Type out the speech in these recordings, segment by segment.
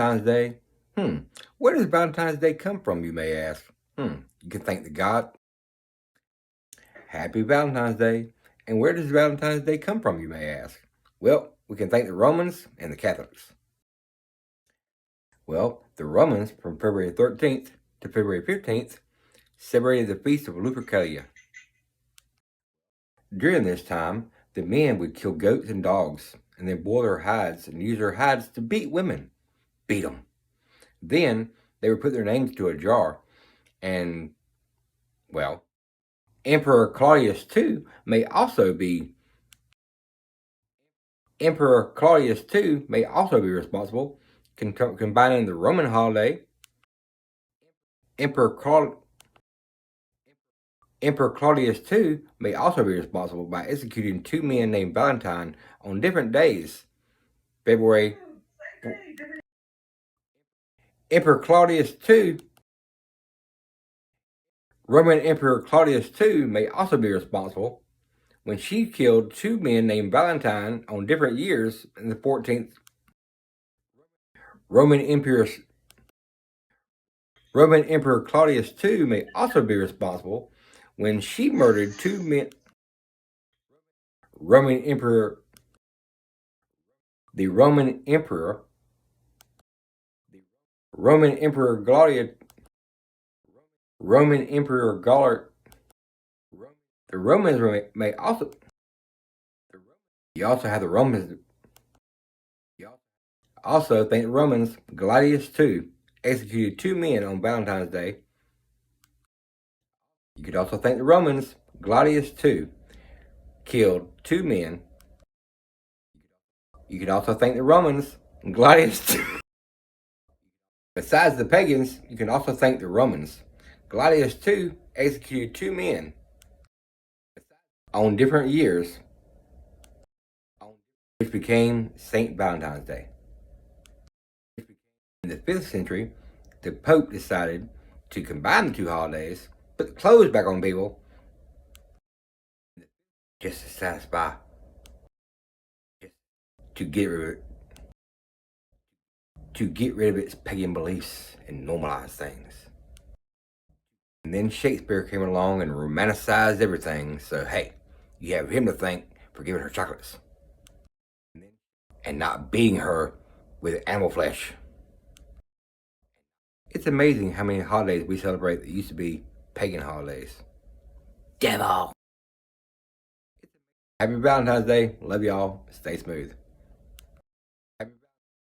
Valentine's Day? Where does Valentine's Day come from, you may ask? You can thank the God. Happy Valentine's Day. And where does Valentine's Day come from, you may ask? Well, we can thank the Romans and the Catholics. Well, the Romans, from February 13th to February 15th, celebrated the feast of Lupercalia. During this time, the men would kill goats and dogs, and then boil their hides and use their hides to beat women. Beat them. Then they would put their names to a jar, and, well, Emperor Claudius II may also be responsible, combining the Roman holiday. Emperor Claudius II may also be responsible by executing two men named Valentine on different days. Roman Emperor Claudius II may also be responsible when she killed two men named Valentine on different years in the 14th. Roman Emperor Claudius II may also be responsible when she murdered two men. Roman Emperor Claudius. The Romans may also. You also have the Romans. Also, thank the Romans, Gladius II executed two men on Valentine's Day. You could also thank the Romans, Gladius II killed two men. You could also thank the Romans, Gladius II. Besides the pagans, you can also thank the Romans. Gladius II executed two men on different years, which became St. Valentine's Day. In the 5th century, the Pope decided to combine the two holidays, put the clothes back on people, just to satisfy, to get rid of its pagan beliefs and normalize things. And then Shakespeare came along and romanticized everything, so hey, you have him to thank for giving her chocolates and not beating her with animal flesh. It's amazing how many holidays we celebrate that used to be pagan holidays. Devil! Happy Valentine's Day. Love y'all. Stay smooth.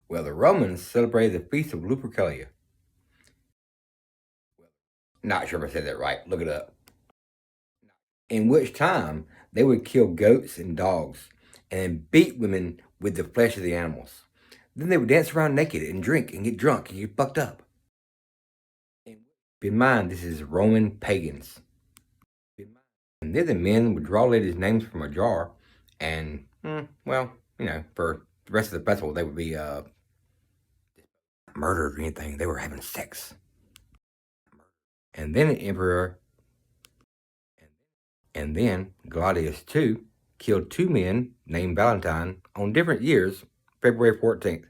Well, the Romans celebrated the feast of Lupercalia. Not sure if I said that right. Look it up. In which time they would kill goats and dogs and beat women with the flesh of the animals. Then they would dance around naked and drink and get drunk and get fucked up. Keep in mind, this is Roman pagans. And then the men would draw ladies' names from a jar and, for the rest of the festival, they would be murdered or anything. They were having sex. And then Gladius II killed two men named Valentine on different years, February 14th.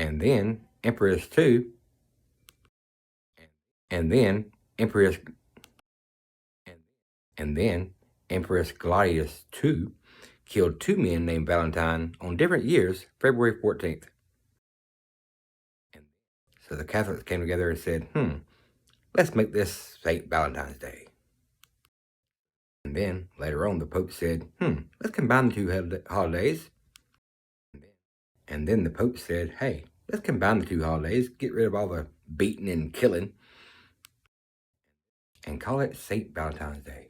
And then Empress Gladius II killed two men named Valentine on different years, February 14th. So the Catholics came together and said, let's make this St. Valentine's Day. And then later on, the Pope said, let's combine the two holidays. And then the Pope said, hey, let's combine the two holidays, get rid of all the beating and killing, and call it St. Valentine's Day.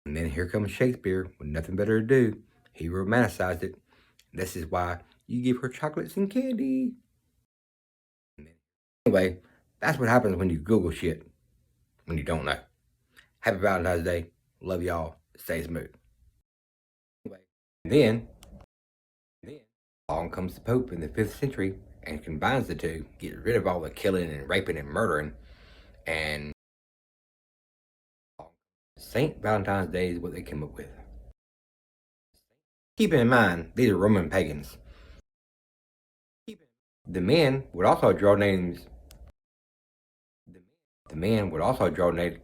And then here comes Shakespeare with nothing better to do. He romanticized it. This is why you give her chocolates and candy. Anyway, that's what happens when you Google shit when you don't know. Happy Valentine's Day. Love y'all. Stay smooth. Then along comes the Pope in the 5th century and combines the two, gets rid of all the killing and raping and murdering, and St. Valentine's Day is what they came up with. Keep in mind, these are Roman pagans. The men would also draw names. The man would also draw names.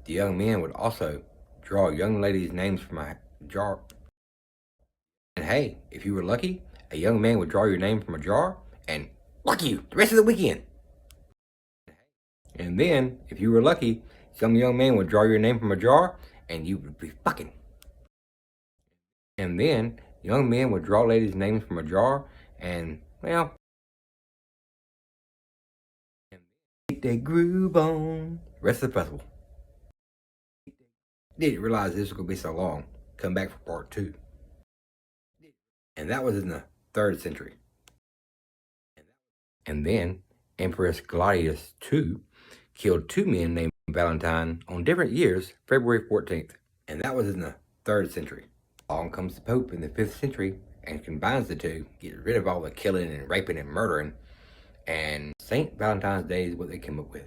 The young men would also draw young ladies' names from a jar. And hey, if you were lucky, a young man would draw your name from a jar and fuck you the rest of the weekend. And then, if you were lucky, some young man would draw your name from a jar and you would be fucking. And then, young men would draw ladies' names from a jar and, well, keep that groove on. Rest of the festival. Didn't realize this was going to be so long. Come back for part 2. And that was in the 3rd century. And then, Empress Claudius II killed 2 men named Valentine on different years, February 14th. And that was in the 3rd century. Along comes the Pope in the 5th century and combines the two, gets rid of all the killing and raping and murdering, and St. Valentine's Day is what they came up with.